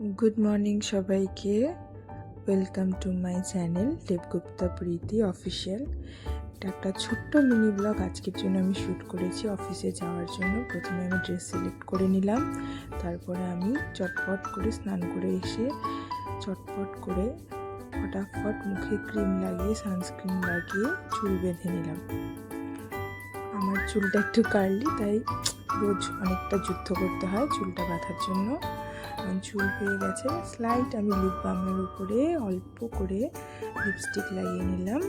Good morning सबाइके welcome to my channel Devgupta Preeti official. একটা ছোট্ট মিনি ব্লগ আজকের জন্য আমি শ্যুট করেছি অফিসে যাওয়ার জন্য। প্রথমে আমি ড্রেস সিলেক্ট করে নিলাম, তারপরে আমি চটপট করে স্নান করে এসে চটপট করে ফটাফট মুখে ক্রিম লাগিয়ে সানস্ক্রিন লাগিয়ে চুল বেঁধে নিলাম। আমার চুলটা একটু কার্লি, তাই রোজ অনেকটা যুদ্ধ করতে হয় চুলটা বাঁধার জন্য। চুল হয়ে গেছে, স্লাইট আমি লিপ বামের উপরে অল্প করে লিপস্টিক লাগিয়ে নিলাম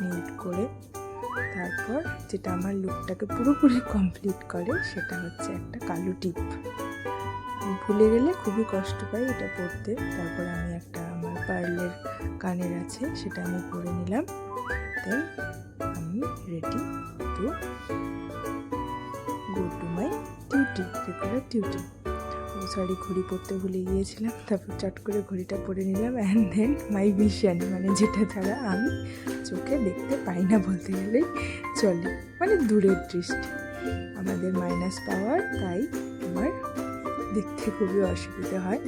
নিট করে। তারপর যেটা আমার লুকটাকে পুরোপুরি কমপ্লিট করে সেটা হচ্ছে একটা কালো টিপ। ভুলে গেলে খুবই কষ্ট পাই এটা পরতে। তারপর আমি একটা আমার পার্লের কানের আছে, সেটা আমি পরে নিলাম। দেন আমি ready to go to my duty, regular duty. Sorry, ঘড়ি পরতে ভুলে গিয়েছিলাম, তারপর চট করে ঘড়িটা পরে নিলাম। অ্যান্ড দেন মাই ভিশন, মানে যেটা ছাড়া আমি চোখে দেখতে পাই না বলতে গেলেই চলে, মানে দূরের দৃষ্টি। আমাদের মাইনাস পাওয়ার, তাই আমার দেখতে খুবই অসুবিধা হয়।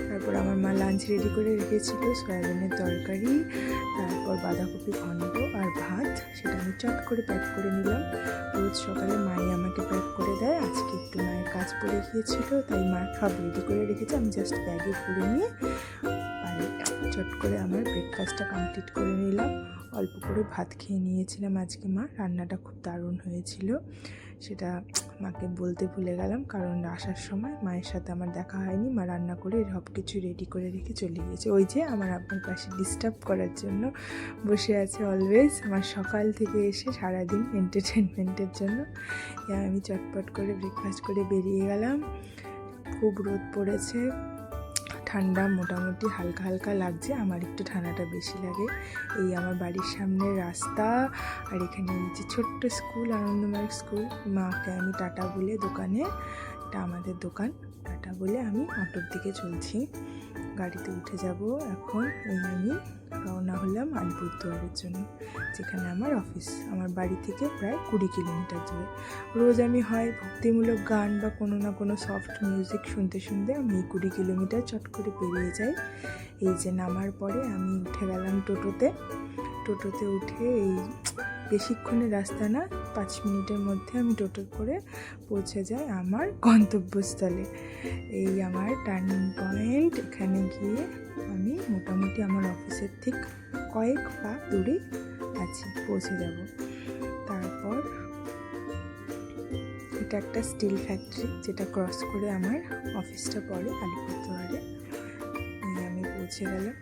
তারপর আমার মা লাঞ্চ রেডি করে রেখেছিল, সয়াবিনের তরকারি, তারপর বাঁধাকপি ঘন্ট আর ভাত। সেটা আমি চট করে প্যাক করে নিলাম। রোজ সকালে মাই আমাকে প্যাক করে দেয়, আজকে একটু মায়ের কাজ পড়ে গিয়েছিল, তাই মা সব রেডি করে রেখেছে। আমি জাস্ট ব্যাগে ভরে নিয়ে চট করে আমার ব্রেকফাস্টটা কমপ্লিট করে নিলাম। অল্প করে ভাত খেয়ে নিয়েছিলাম আজকে। মা রান্নাটা খুব দারুণ হয়েছিল, সেটা মাকে বলতে ভুলে গেলাম, কারণ আসার সময় মায়ের সাথে আমার দেখা হয়নি। মা রান্না করে সব কিছু রেডি করে রেখে চলে গিয়েছে। ওই যে আমার আপনার পাশে ডিস্টার্ব করার জন্য বসে আছে অলওয়েজ, আমার সকাল থেকে এসে সারাদিন এন্টারটেনমেন্টের জন্য। আমি চটপট করে ব্রেকফাস্ট করে বেরিয়ে গেলাম। খুব রোদ পড়েছে, ঠান্ডা মোটামুটি হালকা হালকা লাগছে। আমার একটু ঠান্ডাটা বেশি লাগে। এই আমার বাড়ির সামনের রাস্তা, আর এখানে এই যে ছোট্ট স্কুল, আনন্দময় স্কুল। মাকে আমি টাটা বলে দোকানে, এটা আমাদের দোকান, টাটা বলে আমি অটোর দিকে চলছি, গাড়িতে উঠে যাব এখন। আমি রওনা হলাম আলিপুরদুয়ারের জন্য, যেখানে আমার অফিস। আমার বাড়ি থেকে প্রায় 20 কিলোমিটার দূরে। রোজ আমি হয় ভক্তিমূলক গান বা কোনো না কোনো সফট মিউজিক শুনতে শুনতে আমি 20 কিলোমিটার চট করে পেরিয়ে যাই। এই যে নামার পরে আমি উঠে গেলাম টোটোতে উঠে এই বেশিক্ষণের রাস্তা না, 5 মিনিটের মধ্যে আমি টোটো করে পৌঁছে যাই আমার গন্তব্যস্থলে। এই আমার টার্নিং পয়েন্ট, এখানে গিয়ে আমি মোটামুটি আমার অফিসের ঠিক কয়েক পা দূরে আছি, পৌঁছে যাব। তারপর এটা একটা স্টিল ফ্যাক্টরি, যেটা ক্রস করে আমার অফিসটা পড়ে আলিপুরদুয়ারে। আমি পৌঁছে গেলাম।